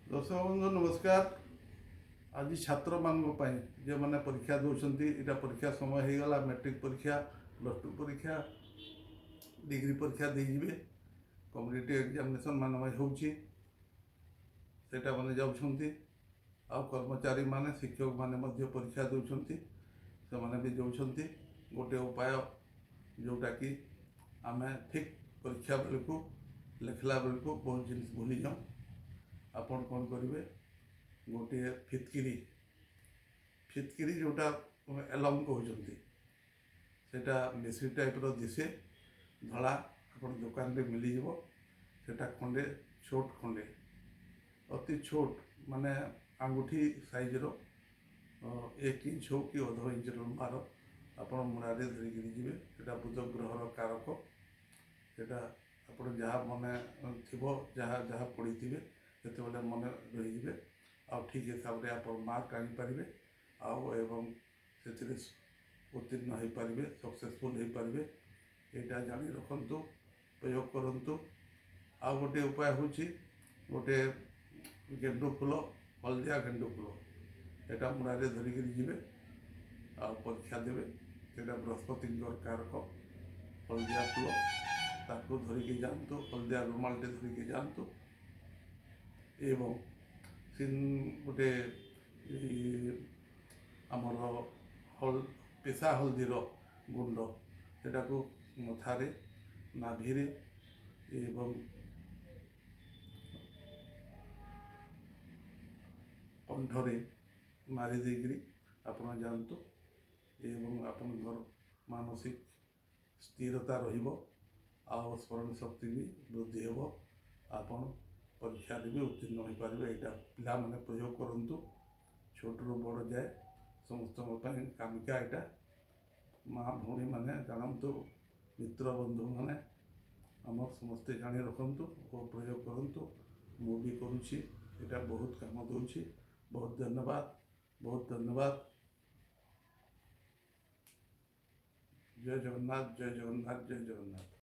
दर्शक बंधु नमस्कार। आज छात्र मानी जो मैंने परीक्षा दौरान यहाँ परीक्षा समय हो गला मैट्रिक परीक्षा प्लस टू परीक्षा डिग्री परीक्षा देजे कम्पिटिटिव एग्जामिनेशन मान होटा मैंने जाऊँगी आ कर्मचारी माने शिक्षक माने परीक्षा दौरान से मैंने भी जाऊँगी गोटे उपाय जोटा कि आम ठीक परीक्षा बेलू लिखला बेलू बहुत जिन भूली जाऊँ आपण कौन करेंगे गोटे फिटकिरी जोटा एलम कहते सेटा मेसी टाइप दिशे धला आप दुकान में मिल जाटा खंडे छोट खंडे अति छोट माने आंगुठी साइज रो 1 इंच हो कि अध इंच लंबार आप मुड़े धरिकी जी बुध ग्रहर कारक सेटा आप जहाँ मन थी जहाँ जहाँ पढ़ी थे से मन रही आ ठीक हिसाब से आप मार्क आनीपारे से उत्तीर्ण हो पारे सक्सेसफुल हो पारे यहाँ जानी रखु प्रयोग करूँ। आ गोटे उपाय हूँ गोटे गेंडु फूल हलदिया गेंडु फूल यहाँ मुड़े धरिकी जी आ परीक्षा देवे सेटा बृहस्पति कारक हलदिया फूल ताकू धरिकी जातु हलदिया रुमालटे धरिकी जातु एवं गोटे आमर पेशा हलदीर गुंड सेटा को मथारे नाभि एवं कंठरे मारी देकरी आप जानतु एवं अपन घर मानसिक स्थिरता रहिबो आ स्मरण शक्ति भी वृद्धि हो आपन परीक्षा भी उत्तीर्ण हो पारे। यहाँ पिला माने प्रयोग करूँ छोट रू बड़ जाए समस्त कामिका यहाँ माँ भौणी मैंने जानतु मित्र बंधु मैंने आम समस्ते जानी रखु और प्रयोग करूँ मु भी करुँची यहाँ बहुत काम दूसरी। बहुत धन्यवाद जय जगन्नाथ जय जगन्नाथ जय जगन्नाथ।